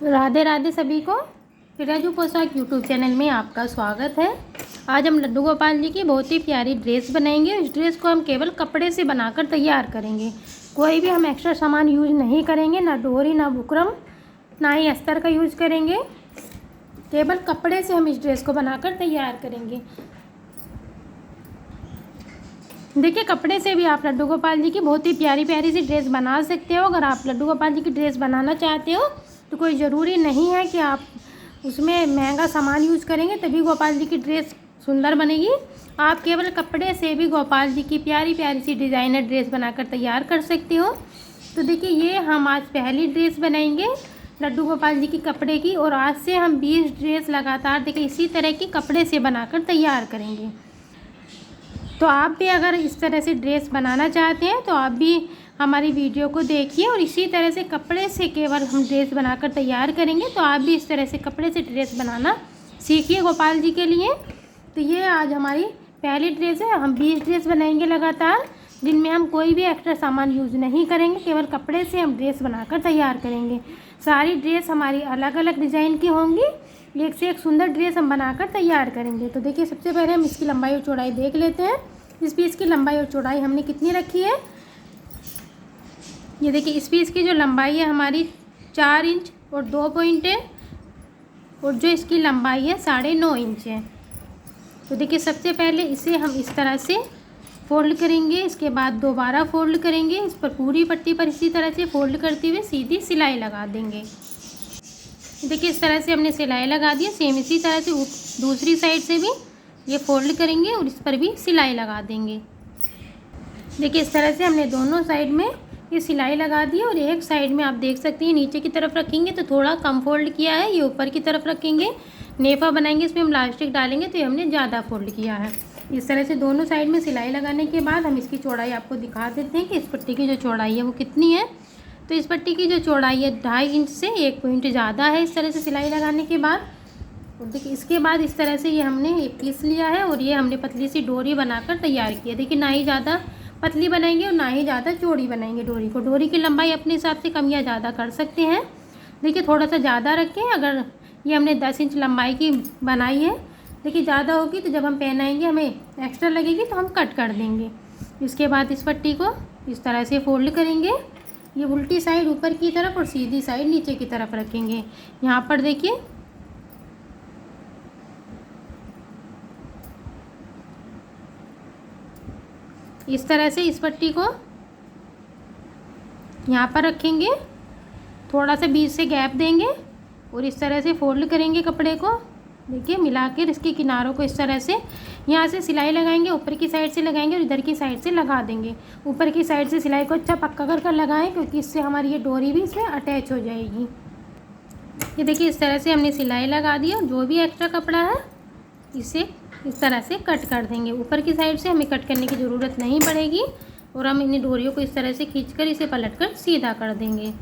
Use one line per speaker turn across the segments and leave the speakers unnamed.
राधे राधे सभी को। फिराजू पोशाक यूट्यूब चैनल में आपका स्वागत है। आज हम लड्डू गोपाल जी की बहुत ही प्यारी ड्रेस बनाएंगे। इस ड्रेस को हम केवल कपड़े से बनाकर तैयार करेंगे। कोई भी हम एक्स्ट्रा सामान यूज नहीं करेंगे, ना डोरी, ना बुकरम, ना ही अस्तर का यूज करेंगे। केवल कपड़े से हम इस ड्रेस को बनाकर तैयार करेंगे। देखिए, कपड़े से भी आप लड्डू गोपाल जी की बहुत ही प्यारी प्यारी सी ड्रेस बना सकते हो। अगर आप लड्डू गोपाल जी की ड्रेस बनाना चाहते हो तो कोई ज़रूरी नहीं है कि आप उसमें महंगा सामान यूज़ करेंगे तभी गोपाल जी की ड्रेस सुंदर बनेगी। आप केवल कपड़े से भी गोपाल जी की प्यारी प्यारी सी डिज़ाइनर ड्रेस बनाकर तैयार कर सकते हो। तो देखिए, ये हम आज पहली ड्रेस बनाएंगे लड्डू गोपाल जी की कपड़े की, और आज से हम 20 ड्रेस लगातार देखिए इसी तरह की कपड़े से बनाकर तैयार करेंगे। तो आप भी अगर इस तरह से ड्रेस बनाना चाहते हैं तो आप भी हमारी वीडियो को देखिए, और इसी तरह से कपड़े से केवल हम ड्रेस बनाकर तैयार करेंगे। तो आप भी इस तरह से कपड़े से ड्रेस बनाना सीखिए गोपाल जी के लिए। तो ये आज हमारी पहली ड्रेस है। हम 20 ड्रेस बनाएंगे लगातार, जिनमें हम कोई भी एक्स्ट्रा सामान यूज़ नहीं करेंगे, केवल कपड़े से हम ड्रेस बनाकर तैयार करेंगे। सारी ड्रेस हमारी अलग अलग डिज़ाइन की होंगी। एक से एक सुंदर ड्रेस हम बनाकर तैयार करेंगे। तो देखिए, सबसे पहले हम इसकी लंबाई और चौड़ाई देख लेते हैं। इस पीस की लंबाई और चौड़ाई हमने कितनी रखी है। ये देखिए, इस पीस की जो लंबाई है हमारी 4 इंच और 2 पॉइंट है, और जो इसकी लंबाई है 9.5 इंच है। तो देखिए, सबसे पहले इसे हम इस तरह से फोल्ड करेंगे, इसके बाद दोबारा फोल्ड करेंगे। इस पर पूरी पट्टी पर इसी तरह से फोल्ड करते हुए सीधी सिलाई लगा देंगे। देखिए, इस तरह से हमने सिलाई लगा दी है। सेम इसी तरह से दूसरी साइड से भी ये फोल्ड करेंगे और इस पर भी सिलाई लगा देंगे। देखिए, इस तरह से हमने दोनों साइड में ये सिलाई लगा दी है, और एक साइड में आप देख सकते हैं नीचे की तरफ रखेंगे तो थोड़ा कम फोल्ड किया है। ये ऊपर की तरफ रखेंगे, नेफा बनाएंगे, इसमें हम इलास्टिक डालेंगे तो ये हमने ज़्यादा फोल्ड किया है। इस तरह से दोनों साइड में सिलाई लगाने के बाद हम इसकी चौड़ाई आपको दिखा देते हैं कि इस पट्टी की जो चौड़ाई है वो कितनी है। तो इस पट्टी की जो चौड़ाई है 2.5 इंच से 1 पॉइंट ज़्यादा है इस तरह से सिलाई लगाने के बाद। और देखिए, इसके बाद इस तरह से ये हमने एक पीस लिया है, और ये हमने पतली सी डोरी बनाकर तैयार की है। देखिए, ना ही ज़्यादा पतली बनाएंगे और ना ही ज़्यादा चौड़ी बनाएंगे डोरी को। डोरी की लंबाई अपने हिसाब से कम या ज़्यादा कर सकते हैं। देखिए, थोड़ा सा ज़्यादा रखें। अगर ये हमने 10 इंच लंबाई की बनाई है, देखिए ज़्यादा होगी तो जब हम पहनाएंगे हमें एक्स्ट्रा लगेगी तो हम कट कर देंगे। इसके बाद इस पट्टी को इस तरह से फोल्ड करेंगे। ये उल्टी साइड ऊपर की तरफ और सीधी साइड नीचे की तरफ रखेंगे। यहाँ पर देखिए, इस तरह से इस पट्टी को यहाँ पर रखेंगे, थोड़ा सा बीच से गैप देंगे और इस तरह से फोल्ड करेंगे कपड़े को। देखिए, मिलाकर इसके किनारों को इस तरह से यहाँ से सिलाई लगाएंगे, ऊपर की साइड से लगाएंगे और इधर की साइड से लगा देंगे। ऊपर की साइड से सिलाई को अच्छा पक्का कर लगाएं, क्योंकि इससे हमारी ये डोरी भी इसमें अटैच हो जाएगी। ये देखिए, इस तरह से हमने सिलाई लगा दी, और जो भी एक्स्ट्रा कपड़ा है इसे इस तरह से कट कर देंगे। ऊपर की साइड से हमें कट करने की ज़रूरत नहीं पड़ेगी, और हम इन डोरियों को इस तरह से खींचकर इसे पलटकर सीधा कर देंगे।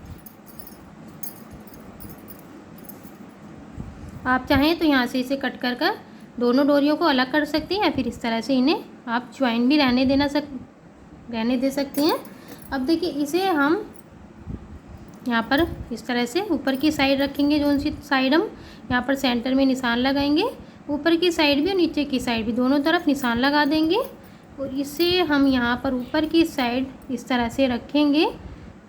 आप चाहें तो यहाँ से इसे कट कर दोनों डोरियों को अलग कर सकते हैं, या फिर इस तरह से इन्हें आप ज्वाइन भी रहने दे सकते हैं। अब देखिए, इसे हम यहाँ पर इस तरह से ऊपर की साइड रखेंगे। जो सी साइड हम यहाँ पर सेंटर में निशान लगाएंगे, ऊपर की साइड भी और नीचे की साइड भी दोनों तरफ निशान लगा देंगे, और इसे हम यहाँ पर ऊपर की साइड इस तरह से रखेंगे।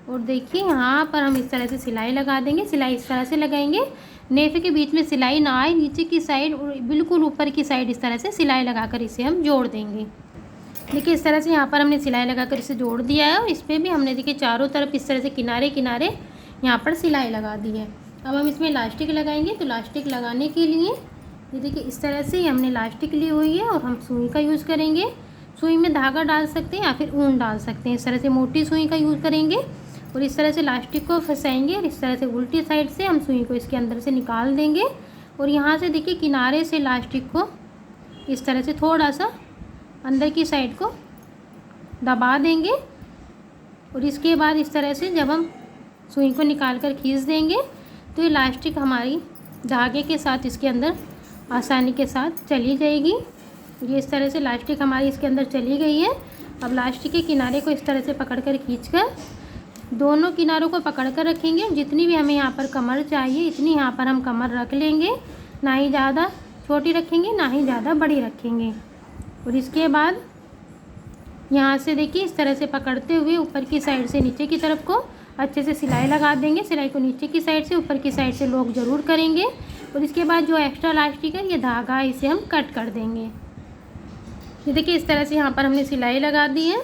और देखिए, यहाँ पर हम इस तरह से सिलाई लगा देंगे। सिलाई इस तरह से लगाएंगे, नेफे के बीच में सिलाई ना आए, नीचे की साइड और बिल्कुल ऊपर की साइड इस तरह से सिलाई लगाकर इसे हम जोड़ देंगे। देखिए, इस तरह से यहाँ पर हमने सिलाई लगाकर इसे जोड़ दिया है, और इस पर भी हमने देखिए चारों तरफ इस तरह से किनारे किनारे यहाँ पर सिलाई लगा दी है। अब हम इसमें इलास्टिक लगाएंगे। तो इलास्टिक लगाने के लिए ये देखिए, इस तरह से हमने इलास्टिक ली हुई है, और हम सुई का यूज़ करेंगे। सुई में धागा डाल सकते हैं या फिर ऊन डाल सकते हैं। इस तरह से मोटी सुई का यूज़ करेंगे, और इस तरह से इलास्टिक को फंसाएंगे, और इस तरह से उल्टी साइड से हम सुई को इसके अंदर से निकाल देंगे, और यहाँ से देखिए किनारे से इलास्टिक को इस तरह से थोड़ा सा अंदर की साइड को दबा देंगे। और इसके बाद इस तरह से जब हम सुई को निकाल कर खींच देंगे तो इलास्टिक हमारी धागे के साथ इसके अंदर आसानी के साथ चली जाएगी। ये इस तरह से इलास्टिक हमारी इसके अंदर चली गई है। अब इलास्टिक के किनारे को इस तरह से पकड़कर खींचकर दोनों किनारों को पकड़ कर रखेंगे। जितनी भी हमें यहाँ पर कमर चाहिए इतनी यहाँ पर हम कमर रख लेंगे, ना ही ज़्यादा छोटी रखेंगे ना ही ज़्यादा बड़ी रखेंगे। और इसके बाद यहाँ से देखिए इस तरह से पकड़ते हुए ऊपर की साइड से नीचे की तरफ को अच्छे से सिलाई लगा देंगे। सिलाई को नीचे की साइड से ऊपर की साइड से लॉक ज़रूर करेंगे। और इसके बाद जो एक्स्ट्रा इलास्टिक है ये धागा इसे हम कट कर देंगे। ये देखिए इस तरह से यहाँ पर हमने सिलाई लगा दी है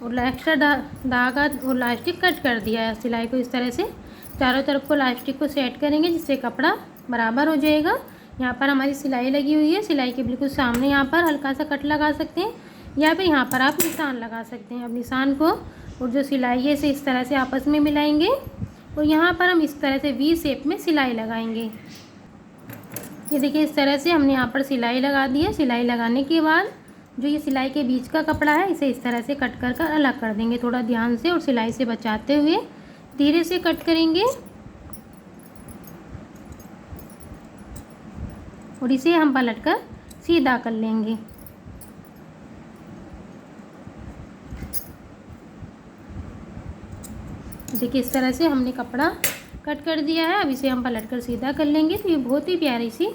और एक्स्ट्रा धागा और इलास्टिक कट कर दिया है। सिलाई को इस तरह से चारों तरफ को इलास्टिक को सेट करेंगे जिससे कपड़ा बराबर हो जाएगा। यहाँ पर हमारी सिलाई लगी हुई है, सिलाई के बिल्कुल सामने यहाँ पर हल्का सा कट लगा सकते हैं या फिर यहाँ पर आप निशान लगा सकते हैं। अब निशान को और जो सिलाई है इसे इस तरह से आपस में मिलाएंगे और यहाँ पर हम इस तरह से वी शेप में सिलाई लगाएंगे। ये देखिए इस तरह से हमने यहाँ पर सिलाई लगा दी है। सिलाई लगाने के बाद जो ये सिलाई के बीच का कपड़ा है इसे इस तरह से कट कर अलग कर देंगे। थोड़ा ध्यान से और सिलाई से बचाते हुए धीरे से कट करेंगे और इसे हम पलट कर सीधा कर लेंगे। देखिए इस तरह से हमने कपड़ा कट कर दिया है। अब इसे हम पलट कर सीधा कर लेंगे तो ये बहुत ही प्यारी सी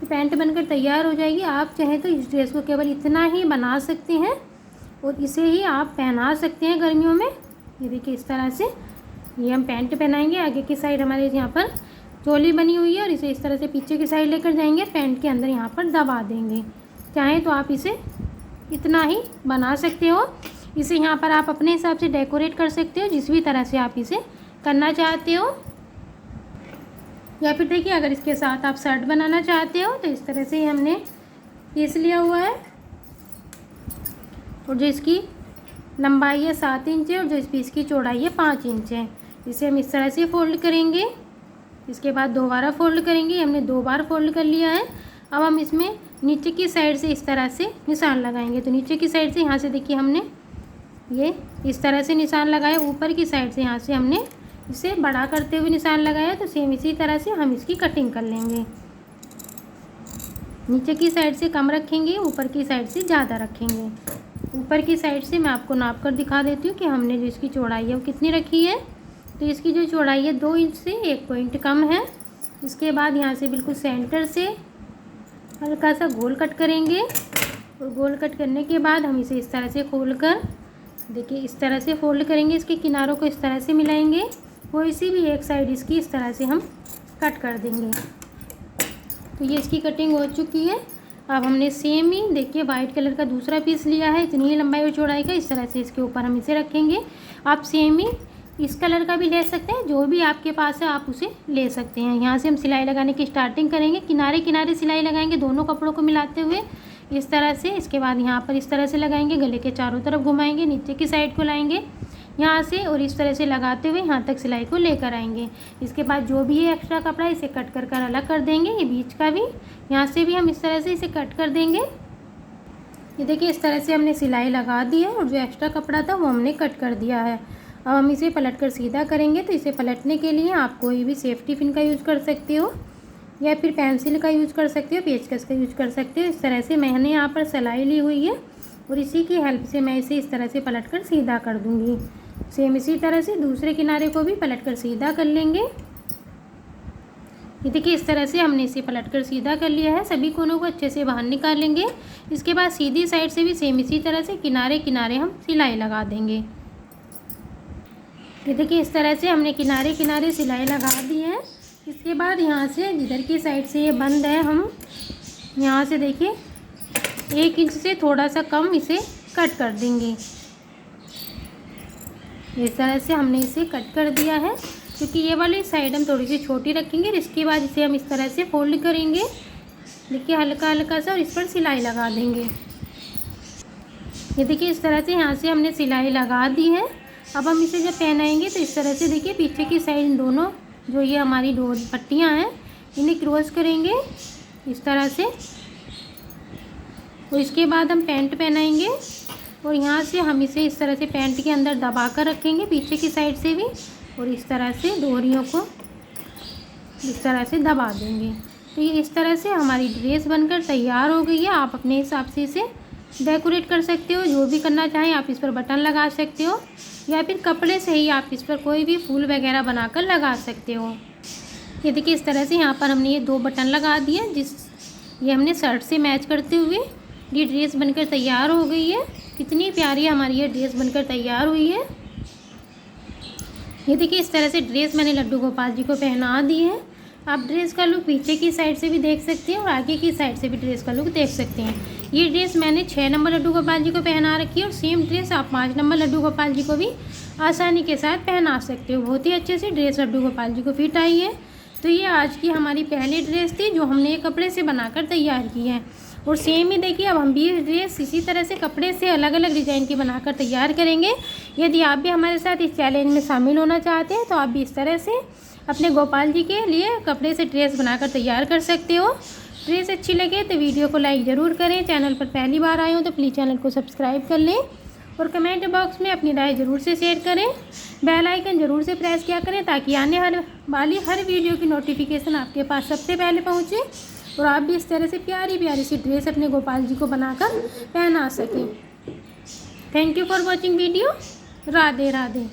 पैंट बनकर तैयार हो जाएगी। आप चाहें तो इस ड्रेस को केवल इतना ही बना सकते हैं और इसे ही आप पहना सकते हैं गर्मियों में। ये देखिए इस तरह से ये हम पैंट पहनाएंगे। आगे की साइड हमारे यहाँ पर चोली बनी हुई है और इसे इस तरह से पीछे की साइड लेकर जाएंगे, पैंट के अंदर यहाँ पर दबा देंगे। चाहें तो आप इसे इतना ही बना सकते हो। इसे यहाँ पर आप अपने हिसाब से डेकोरेट कर सकते हो जिस भी तरह से आप इसे करना चाहते हो। या फिर देखिए अगर इसके साथ आप शर्ट बनाना चाहते हो तो इस तरह से हमने पीस लिया हुआ है और जो इसकी लंबाई है 7 इंच है और जो इस पीस की चौड़ाई है 5 इंच है। इसे हम इस तरह से फोल्ड करेंगे, इसके बाद दोबारा फोल्ड करेंगे। हमने 2 बार फोल्ड कर लिया है। अब हम इसमें नीचे की साइड से इस तरह से निशान लगाएंगे। तो नीचे की साइड से यहाँ से देखिए हमने ये इस तरह से निशान लगाया, ऊपर की साइड से यहाँ से हमने इसे बड़ा करते हुए निशान लगाया। तो सेम इसी तरह से हम इसकी कटिंग कर लेंगे। नीचे की साइड से कम रखेंगे, ऊपर की साइड से ज़्यादा रखेंगे। ऊपर की साइड से मैं आपको नाप कर दिखा देती हूँ कि हमने जो इसकी चौड़ाई है वो कितनी रखी है। तो इसकी जो चौड़ाई है 2 इंच से 1 पॉइंट कम है। इसके बाद यहाँ से बिल्कुल सेंटर से हल्का सा गोल कट करेंगे और गोल कट करने के बाद हम इसे इस तरह से खोल कर देखिए इस तरह से फोल्ड करेंगे। इसके किनारों को इस तरह से मिलाएंगे, कोई सी भी एक साइड इसकी इस तरह से हम कट कर देंगे। तो ये इसकी कटिंग हो चुकी है। अब हमने सेम ही देखिए वाइट कलर का दूसरा पीस लिया है, इतनी ही लंबाई और चौड़ाई का। इस तरह से इसके ऊपर हम इसे रखेंगे। आप सेम ही इस कलर का भी ले सकते हैं, जो भी आपके पास है आप उसे ले सकते हैं। यहाँ से हम सिलाई लगाने की स्टार्टिंग करेंगे। किनारे किनारे सिलाई लगाएंगे दोनों कपड़ों को मिलाते हुए इस तरह से। इसके बाद यहाँ पर इस तरह से लगाएंगे, गले के चारों तरफ घुमाएंगे, नीचे की साइड को लाएंगे यहाँ से और इस तरह से लगाते हुए यहाँ तक सिलाई को लेकर आएंगे। इसके बाद जो भी है एक्स्ट्रा कपड़ा इसे कट कर अलग कर देंगे। ये बीच का भी यहाँ से भी हम इस तरह से इसे कट कर देंगे। ये देखिए इस तरह से हमने सिलाई लगा दी है और जो एक्स्ट्रा कपड़ा था वो हमने कट कर दिया है। अब हम इसे पलट कर सीधा करेंगे। तो इसे पलटने के लिए आप कोई भी सेफ्टी पिन का यूज़ कर सकते हो या फिर पेंसिल का यूज़ कर सकते हो, पेचकस का यूज़ कर सकते हो। इस तरह से मैंने यहाँ पर सिलाई ली हुई है और इसी की हेल्प से मैं इसे इस तरह से पलट कर सीधा कर दूँगी। सेम इसी तरह से दूसरे किनारे को भी पलट कर सीधा कर लेंगे। ये देखिए इस तरह से हमने इसे पलट कर सीधा कर लिया है। सभी कोनों को अच्छे से बाहर निकाल लेंगे। इसके बाद सीधी साइड से भी सेम इसी तरह से किनारे किनारे हम सिलाई लगा देंगे। ये देखिए इस तरह से हमने किनारे किनारे सिलाई लगा दी है। इसके बाद यहाँ से जिधर की साइड से ये बंद है हम यहाँ से देखिए 1 इंच से थोड़ा सा कम इसे कट कर देंगे। इस तरह से हमने इसे कट कर दिया है क्योंकि ये वाली साइड हम थोड़ी सी छोटी रखेंगे। इसके बाद इसे हम इस तरह से फोल्ड करेंगे, देखिए हल्का हल्का सा, और इस पर सिलाई लगा देंगे। ये देखिए इस तरह से यहाँ से हमने सिलाई लगा दी है। अब हम इसे जब पहनाएंगे तो इस तरह से देखिए पीछे की साइड दोनों जो ये हमारी 2 पट्टियाँ हैं इन्हें क्रॉस करेंगे इस तरह से और इसके बाद हम पैंट पहनाएंगे और यहाँ से हम इसे इस तरह से पैंट के अंदर दबा कर रखेंगे पीछे की साइड से भी और इस तरह से डोरियों को इस तरह से दबा देंगे। तो ये इस तरह से हमारी ड्रेस बनकर तैयार हो गई है। आप अपने हिसाब से इसे डेकोरेट कर सकते हो। जो भी करना चाहें आप इस पर बटन लगा सकते हो, या फिर कपड़े से ही आप इस पर कोई भी फूल वगैरह बनाकर लगा सकते हो। ये देखिए इस तरह से यहाँ पर हमने ये 2 बटन लगा दिए, ये हमने शर्ट से मैच करते हुए ये ड्रेस बनकर तैयार हो गई है। कितनी प्यारी हमारी ये ड्रेस बनकर तैयार हुई है। ये देखिए इस तरह से ड्रेस मैंने लड्डू गोपाल जी को पहना दी है। आप ड्रेस का लुक पीछे की साइड से भी देख सकते हैं और आगे की साइड से भी ड्रेस का लुक देख सकते हैं। ये ड्रेस मैंने 6 नंबर लड्डू गोपाल जी को पहना रखी है और सेम ड्रेस आप 5 नंबर लड्डू गोपाल जी को भी आसानी के साथ पहना सकते हो। बहुत ही अच्छे से ड्रेस लड्डू गोपाल जी को फिट आई है। तो ये आज की हमारी पहली ड्रेस थी जो हमने कपड़े से बनाकर तैयार की है। और सेम ही देखिए अब हम भी ड्रेस इसी तरह से कपड़े से अलग अलग डिज़ाइन की बनाकर तैयार करेंगे। यदि आप भी हमारे साथ इस चैलेंज में शामिल होना चाहते हैं तो आप भी इस तरह से अपने गोपाल जी के लिए कपड़े से ड्रेस बनाकर तैयार कर सकते हो। ड्रेस अच्छी लगे तो वीडियो को लाइक ज़रूर करें। चैनल पर पहली बार आए हो तो प्लीज़ चैनल को सब्सक्राइब कर लें और कमेंट बॉक्स में अपनी राय ज़रूर से शेयर करें। बेल आइकन ज़रूर से प्रेस किया करें ताकि आने वाली हर वीडियो की नोटिफिकेशन आपके पास सबसे पहले पहुँचे और आप भी इस तरह से प्यारी प्यारी सी ड्रेस अपने गोपाल जी को बनाकर पहना सकें। Thank you for watching video. Radhe Radhe.